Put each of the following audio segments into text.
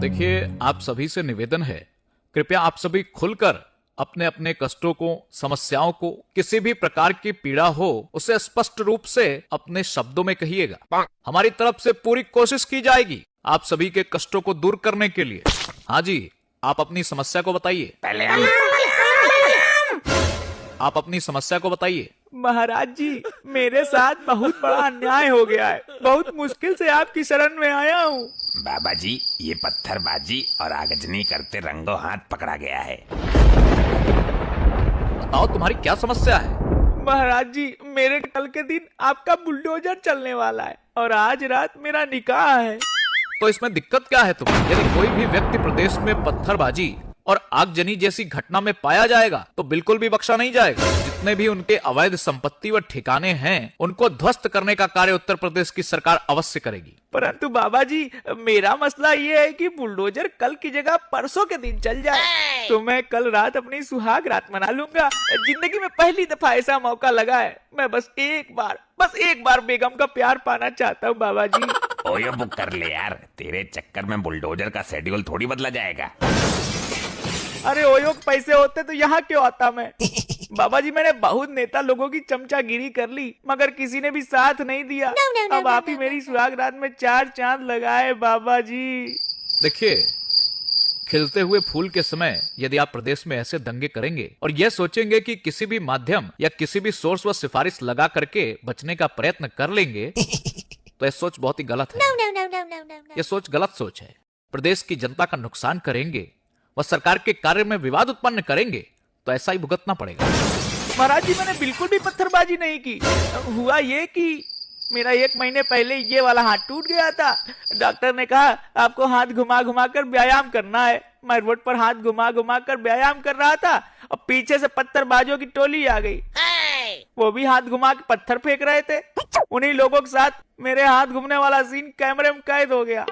देखिए, आप सभी से निवेदन है, कृपया आप सभी खुलकर अपने अपने कष्टों को, समस्याओं को, किसी भी प्रकार की पीड़ा हो उसे स्पष्ट रूप से अपने शब्दों में कहिएगा। हमारी तरफ से पूरी कोशिश की जाएगी आप सभी के कष्टों को दूर करने के लिए। हाँ जी, आप अपनी समस्या को बताइए। आप अपनी समस्या को बताइए। महाराज जी, मेरे साथ बहुत बड़ा अन्याय हो गया है। बहुत मुश्किल से आपकी शरण में आया हूँ। बाबा जी, ये पत्थरबाजी और आगजनी करते रंगों हाथ पकड़ा गया है। बताओ तुम्हारी क्या समस्या है। महाराज जी, मेरे कल के दिन आपका बुलडोजर चलने वाला है और आज रात मेरा निकाह है। तो इसमें दिक्कत क्या है तुम्हें? यदि कोई भी व्यक्ति प्रदेश में पत्थरबाजी और आगजनी जैसी घटना में पाया जाएगा तो बिल्कुल भी बख्शा नहीं जाएगा। जितने भी उनके अवैध संपत्ति व ठिकाने हैं उनको ध्वस्त करने का कार्य उत्तर प्रदेश की सरकार अवश्य करेगी। परंतु बाबा जी, मेरा मसला ये है कि बुलडोजर कल की जगह परसों के दिन चल जाए तो मैं कल रात अपनी सुहाग रात मना लूंगा। जिंदगी में पहली दफा ऐसा मौका लगा है। मैं बस एक बार बेगम का प्यार पाना चाहता हूँ बाबा जी। ओयो बुक कर ले यार, तेरे चक्कर में बुलडोजर का शेड्यूल थोड़ी बदला जाएगा। अरे ओयो, पैसे होते तो यहाँ क्यों आता मैं। बाबा जी, मैंने बहुत नेता लोगों की चमचागिरी कर ली मगर किसी ने भी साथ नहीं दिया। अब आप ही मेरी सुहाग रात में 4 चांद लगाए बाबा जी। देखिए, खिलते हुए फूल के समय यदि आप प्रदेश में ऐसे दंगे करेंगे और यह सोचेंगे कि किसी भी माध्यम या किसी भी सोर्स व सिफारिश लगा करके बचने का प्रयत्न कर लेंगे तो यह सोच बहुत ही गलत है। यह सोच गलत सोच है। प्रदेश की जनता का नुकसान करेंगे व सरकार के कार्य में विवाद उत्पन्न करेंगे तो ऐसा ही भुगतना पड़ेगा। महाराज जी, मैंने बिल्कुल भी पत्थरबाजी नहीं की। हुआ ये कि मेरा 1 महीने पहले ये वाला हाथ टूट गया था। डॉक्टर ने कहा आपको हाथ घुमा घुमा कर व्यायाम करना है। मैं रोड पर हाथ घुमा घुमा कर व्यायाम कर रहा था और पीछे से पत्थरबाजों की टोली आ गई। वो भी हाथ घुमा के पत्थर फेंक रहे थे। उन्हीं लोगों के साथ मेरे हाथ घूमने वाला सीन कैमरे में कैद हो गया।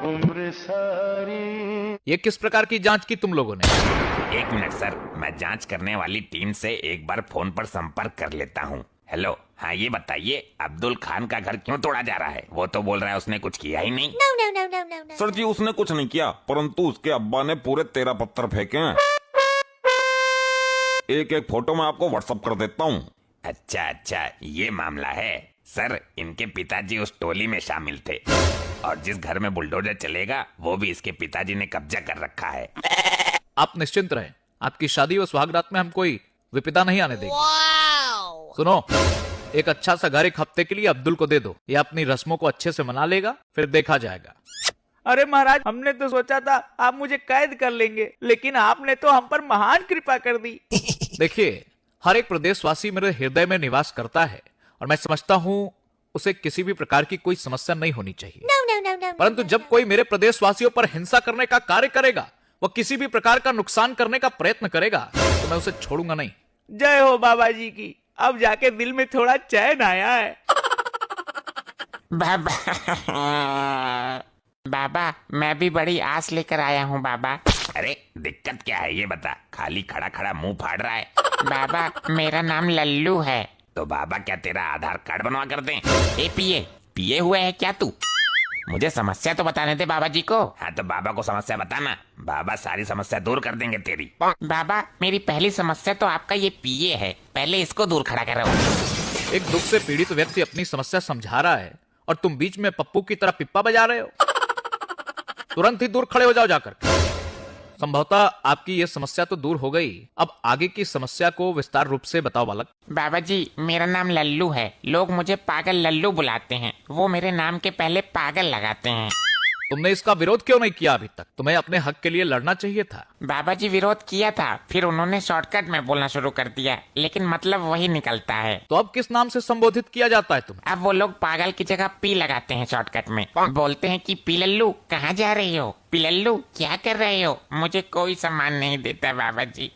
ये किस प्रकार की जांच की तुम लोगों ने? 1 मिनट सर, मैं जांच करने वाली टीम से एक बार फोन पर संपर्क कर लेता हूँ। हेलो, हाँ ये बताइए, अब्दुल खान का घर क्यों तोड़ा जा रहा है? वो तो बोल रहा है उसने कुछ किया ही नहीं। सर जी, उसने कुछ नहीं किया, परंतु उसके अब्बा ने पूरे 13 पत्थर फेंके हैं। एक फोटो मैं आपको व्हाट्सएप कर देता हूँ। अच्छा, ये मामला है। सर, इनके पिताजी उस टोली में शामिल थे और जिस घर में बुलडोजर चलेगा वो भी इसके पिताजी ने कब्जा कर रखा है। आप निश्चिंत रहें, आपकी शादी व सुहागरात में हम कोई विपदा नहीं आने देंगे। सुनो, एक अच्छा सा घर 1 हफ्ते के लिए अब्दुल को दे दो। ये अपनी रस्मों को अच्छे से मना लेगा, फिर देखा जाएगा। अरे महाराज, हमने तो सोचा था आप मुझे कैद कर लेंगे, लेकिन आपने तो हम पर महान कृपा कर दी। देखिए, हर एक प्रदेशवासी मेरे हृदय में निवास करता है और मैं समझता हूँ उसे किसी भी प्रकार की कोई समस्या नहीं होनी चाहिए। परंतु जब कोई मेरे प्रदेशवासियों पर हिंसा करने का कार्य करेगा, वह किसी भी प्रकार का नुकसान करने का प्रयत्न करेगा तो मैं उसे छोड़ूंगा नहीं। जय हो बाबा जी की। अब जाके दिल में थोड़ा चैन आया है। बाबा, मैं भी बड़ी आस लेकर आया हूँ बाबा। अरे दिक्कत क्या है ये बता, खाली खड़ा खड़ा मुंह फाड़ रहा है। बाबा, मेरा नाम लल्लू है। तो बाबा क्या तेरा आधार कार्ड बनवा कर दें? ए पिए हुए है क्या तू? मुझे समस्या तो बताने दे बाबा जी को। हाँ तो बाबा को समस्या बताना, बाबा सारी समस्या दूर कर देंगे तेरी। बाबा, मेरी पहली समस्या तो आपका ये पिए है, पहले इसको दूर खड़ा करो। एक दुख से पीड़ित व्यक्ति अपनी समस्या समझा रहा है और तुम बीच में पप्पू की तरह पिप्पा बजा रहे हो। तुरंत ही दूर खड़े हो जाओ जाकर। संभवतः आपकी ये समस्या तो दूर हो गई, अब आगे की समस्या को विस्तार रूप से बताओ बालक। बाबा जी, मेरा नाम लल्लू है। लोग मुझे पागल लल्लू बुलाते हैं। वो मेरे नाम के पहले पागल लगाते हैं। तुमने इसका विरोध क्यों नहीं किया अभी तक? तुम्हें अपने हक के लिए लड़ना चाहिए था। बाबा जी, विरोध किया था, फिर उन्होंने शॉर्टकट में बोलना शुरू कर दिया, लेकिन मतलब वही निकलता है। तो अब किस नाम से संबोधित किया जाता है तुम्हें? अब वो लोग पागल की जगह पी लगाते हैं शॉर्टकट में। बोलते हैं कि पी लल्लू कहाँ जा रही हो, पी लल्लू क्या कर रहे हो। मुझे कोई सम्मान नहीं देता बाबा जी।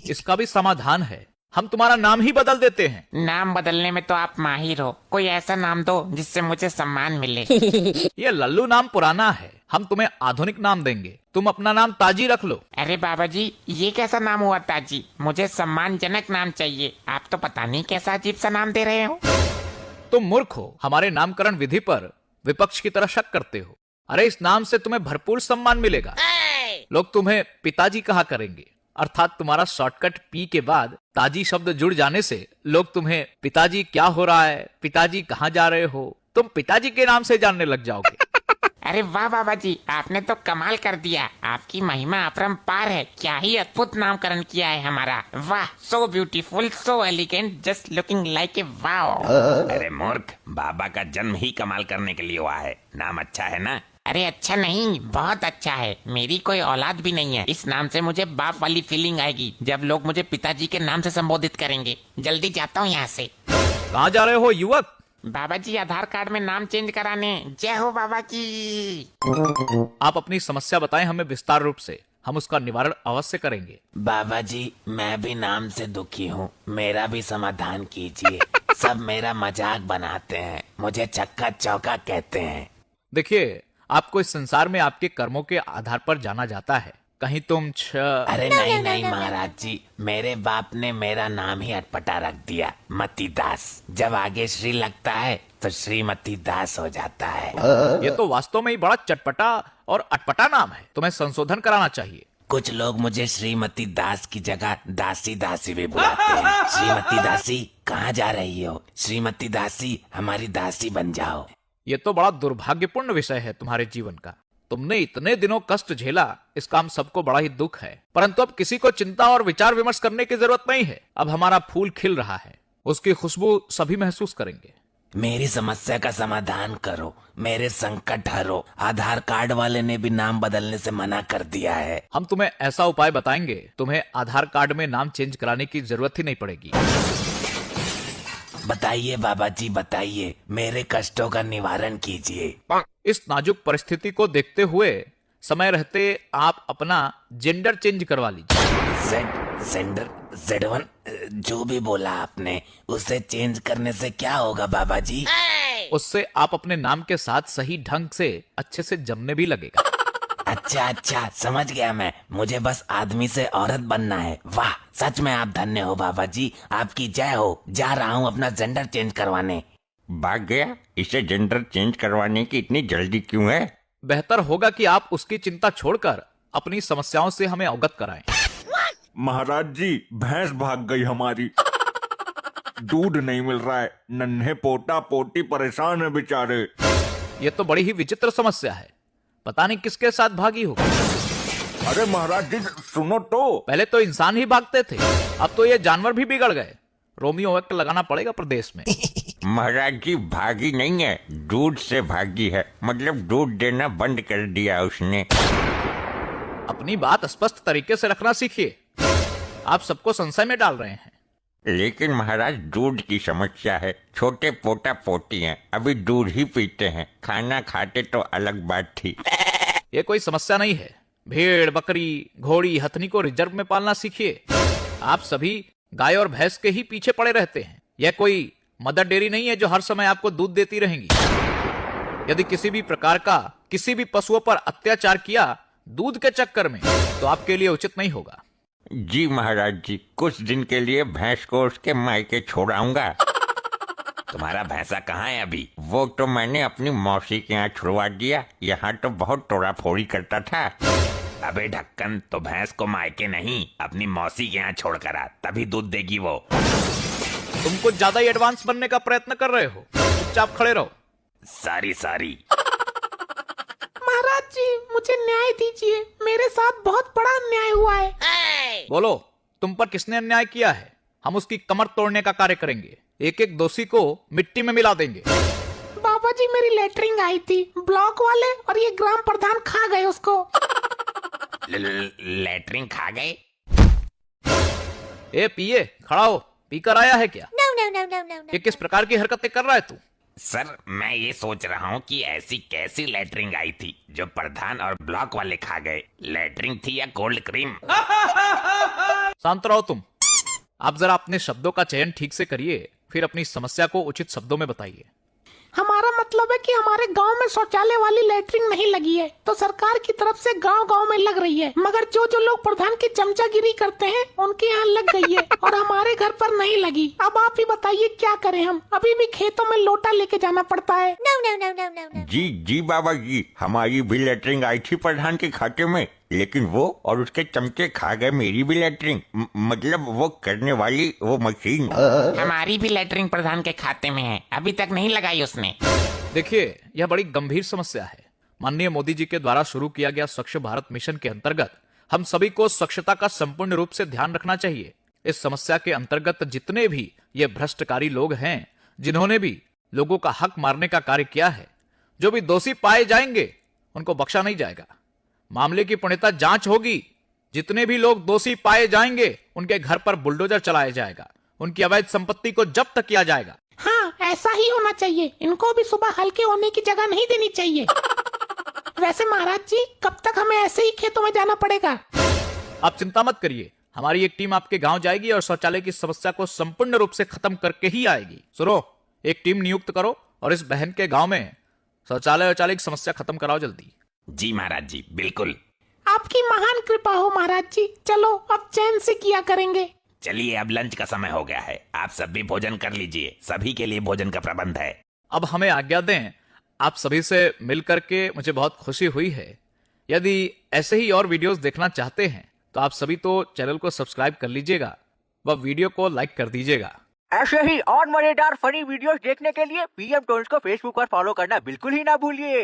इसका भी समाधान है, हम तुम्हारा नाम ही बदल देते हैं। नाम बदलने में तो आप माहिर हो, कोई ऐसा नाम दो जिससे मुझे सम्मान मिले। ये लल्लू नाम पुराना है, हम तुम्हें आधुनिक नाम देंगे। तुम अपना नाम ताजी रख लो। अरे बाबा जी, ये कैसा नाम हुआ ताजी? मुझे सम्मानजनक नाम चाहिए। आप तो पता नहीं कैसा अजीब सा नाम दे रहे हो। तुम मूर्ख हो, हमारे नामकरण विधि पर विपक्ष की तरह शक करते हो। अरे इस नाम से तुम्हें भरपूर सम्मान मिलेगा। लोग तुम्हें पिताजी कहा करेंगे। अर्थात तुम्हारा शॉर्टकट पी के बाद ताजी शब्द जुड़ जाने से लोग तुम्हें पिताजी क्या हो रहा है, पिताजी कहाँ जा रहे हो, तुम पिताजी के नाम से जानने लग जाओगे। अरे वाह बाबा जी, आपने तो कमाल कर दिया। आपकी महिमा अपरंपार है। क्या ही अद्भुत नामकरण किया है हमारा। वाह, so beautiful, so elegant, just looking like a wow. अरे मूर्ख, बाबा का जन्म ही कमाल करने के लिए हुआ है। नाम अच्छा है ना? अरे अच्छा नहीं, बहुत अच्छा है। मेरी कोई औलाद भी नहीं है। इस नाम से मुझे बाप वाली फीलिंग आएगी जब लोग मुझे पिताजी के नाम से संबोधित करेंगे। जल्दी जाता हूँ यहाँ से। कहाँ जा रहे हो युवक? बाबा जी, आधार कार्ड में नाम चेंज कराने। जय हो बाबा की। आप अपनी समस्या बताएं हमें विस्तार रूप से, हम उसका निवारण अवश्य करेंगे। बाबा जी, मैं भी नाम से दुखी हूँ, मेरा भी समाधान कीजिए। सब मेरा मजाक बनाते हैं, मुझे चक्का चौका कहते हैं। देखिए, आपको इस संसार में आपके कर्मों के आधार पर जाना जाता है। कहीं तुम अरे नहीं महाराज जी, मेरे बाप ने मेरा नाम ही अटपटा रख दिया, मती दास। जब आगे श्री लगता है तो श्रीमती दास हो जाता है। ये तो वास्तव में ही बड़ा चटपटा और अटपटा नाम है, तुम्हें संशोधन कराना चाहिए। कुछ लोग मुझे श्रीमती दास की जगह दासी दासी भी बुलाते हैं। श्रीमती दासी कहाँ जा रही हो? श्रीमती दासी हमारी दासी बन जाओ। ये तो बड़ा दुर्भाग्यपूर्ण विषय है तुम्हारे जीवन का। तुमने इतने दिनों कष्ट झेला, इसका हम सबको बड़ा ही दुख है। परंतु अब किसी को चिंता और विचार विमर्श करने की जरूरत नहीं है। अब हमारा फूल खिल रहा है, उसकी खुशबू सभी महसूस करेंगे। मेरी समस्या का समाधान करो, मेरे संकट हरो। आधार कार्ड वाले ने भी नाम बदलने से मना कर दिया है। हम तुम्हें ऐसा उपाय बताएंगे, तुम्हें आधार कार्ड में नाम चेंज कराने की जरूरत ही नहीं पड़ेगी। बताइए बाबा जी, बताइए, मेरे कष्टों का निवारण कीजिए। इस नाजुक परिस्थिति को देखते हुए समय रहते आप अपना जेंडर चेंज करवा लीजिए। जेंडर Z1 जो भी बोला आपने, उसे चेंज करने से क्या होगा बाबा जी? उससे आप अपने नाम के साथ सही ढंग से अच्छे से जमने भी लगेगा। अच्छा, समझ गया मैं। मुझे बस आदमी से औरत बनना है। वाह, सच में आप धन्य हो बाबा जी, आपकी जय हो। जा रहा हूँ अपना जेंडर चेंज करवाने। भाग गया? इसे जेंडर चेंज करवाने की इतनी जल्दी क्यों है? बेहतर होगा कि आप उसकी चिंता छोड़कर अपनी समस्याओं से हमें अवगत कराएं। महाराज जी, भैंस भाग गई हमारी। दूध नहीं मिल रहा है, नन्हे पोटा पोटी परेशान है बेचारे। ये तो बड़ी ही विचित्र समस्या है, पता नहीं किसके साथ भागी होगी। अरे महाराज जी सुनो तो। पहले तो इंसान ही भागते थे, अब तो ये जानवर भी बिगड़ गए। रोमियो एक्ट लगाना पड़ेगा प्रदेश में। महाराज जी भागी नहीं है, दूध से भागी है। मतलब दूध देना बंद कर दिया उसने। अपनी बात स्पष्ट तरीके से रखना सीखिए, आप सबको संशय में डाल रहे हैं। लेकिन महाराज दूध की समस्या है, छोटे पोटा पोटी हैं, अभी दूध ही पीते हैं। खाना खाते तो अलग बात थी। ये कोई समस्या नहीं है। भेड़, बकरी, घोड़ी, हथनी को रिजर्व में पालना सीखिए। आप सभी गाय और भैंस के ही पीछे पड़े रहते हैं। यह कोई मदर डेयरी नहीं है जो हर समय आपको दूध देती रहेंगी। यदि किसी भी प्रकार का किसी भी पशुओं पर अत्याचार किया दूध के चक्कर में, तो आपके लिए उचित नहीं होगा। जी महाराज जी, कुछ दिन के लिए भैंस को उसके मायके छोड़ाऊंगा। तुम्हारा भैंसा कहाँ है अभी? वो तो मैंने अपनी मौसी के यहाँ छुड़वा दिया। यहाँ तो बहुत तोड़ा फोड़ी करता था। अबे ढक्कन, तो भैंस को मायके नहीं, अपनी मौसी के यहाँ छोड़ कर आ, तभी दूध देगी वो। तुम कुछ ज्यादा ही एडवांस बनने का प्रयत्न कर रहे हो, चुपचाप खड़े रहो। सारी महाराज जी, मुझे न्याय दीजिए, मेरे साथ बहुत बड़ा अन्याय हुआ है। बोलो, तुम पर किसने अन्याय किया है? हम उसकी कमर तोड़ने का कार्य करेंगे, एक एक दोषी को मिट्टी में मिला देंगे। बाबा जी, मेरी लेटरिंग आई थी, ब्लॉक वाले और ये ग्राम प्रधान खा गए उसको। लेटरिन खा गए? ए पिए, खड़ा हो, पीकर आया है क्या? No. ये किस प्रकार की हरकतें कर रहा है तू? सर, मैं ये सोच रहा हूँ कि ऐसी कैसी लेटरिन आई थी जो प्रधान और ब्लॉक वाले खा गए। लेटरिन थी या कोल्ड क्रीम? शांत रहो तुम। आप जरा अपने शब्दों का चयन ठीक से करिए, फिर अपनी समस्या को उचित शब्दों में बताइए। हमारा मतलब है कि हमारे गांव में शौचालय वाली लेटरिन नहीं लगी है, तो सरकार की तरफ से गांव-गांव में लग रही है। मगर जो लोग प्रधान की चमचागिरी करते हैं उनके यहाँ लग गई है और हमारे घर पर नहीं लगी। अब आप ही बताइए क्या करें हम? अभी भी खेतों में लोटा लेके जाना पड़ता है। No. जी बाबा जी, हमारी भी लेटरिंग आई थी प्रधान के खाते में, लेकिन वो और उसके चमचे खा गए मेरी भी लेटरिन, मतलब वो करने वाली वो मशीन। हमारी भी लेटरिन प्रधान के खाते में है, अभी तक नहीं लगाई उसने। देखिए, यह बड़ी गंभीर समस्या है। माननीय मोदी जी के द्वारा शुरू किया गया स्वच्छ भारत मिशन के अंतर्गत हम सभी को स्वच्छता का संपूर्ण रूप से ध्यान रखना चाहिए। इस समस्या के अंतर्गत जितने भी ये भ्रष्टकारी लोग हैं, जिन्होंने भी लोगों का हक मारने का कार्य किया है, जो भी दोषी पाए जाएंगे उनको बख्शा नहीं जाएगा। मामले की पूर्णतः जांच होगी। जितने भी लोग दोषी पाए जाएंगे उनके घर पर बुलडोजर चलाया जाएगा, उनकी अवैध संपत्ति को जब्त किया जाएगा। हाँ, ऐसा ही होना चाहिए। इनको भी सुबह हल्के होने की जगह नहीं देनी चाहिए। वैसे महाराज जी, कब तक हमें ऐसे ही खेतों में जाना पड़ेगा? आप चिंता मत करिए, हमारी एक टीम आपके गांव जाएगी और शौचालय की समस्या को संपूर्ण रूप से खत्म करके ही आएगी। सुनो, एक टीम नियुक्त करो और इस बहन के गांव में शौचालय की समस्या खत्म कराओ जल्दी। जी महाराज जी, बिल्कुल। आपकी महान कृपा हो महाराज जी। चलो अब चैन से किया करेंगे। चलिए, अब लंच का समय हो गया है, आप सब भी भोजन कर लीजिए, सभी के लिए भोजन का प्रबंध है। अब हमें आज्ञा दें। आप सभी से मिल करके मुझे बहुत खुशी हुई है। यदि ऐसे ही और वीडियोस देखना चाहते हैं तो आप सभी तो चैनल को सब्सक्राइब कर लीजिएगा व वीडियो को लाइक कर दीजिएगा। ऐसे ही और मजेदार फनी वीडियोस देखने के लिए पीएम टोन्स को फेसबुक पर फॉलो करना बिल्कुल ही ना भूलिए।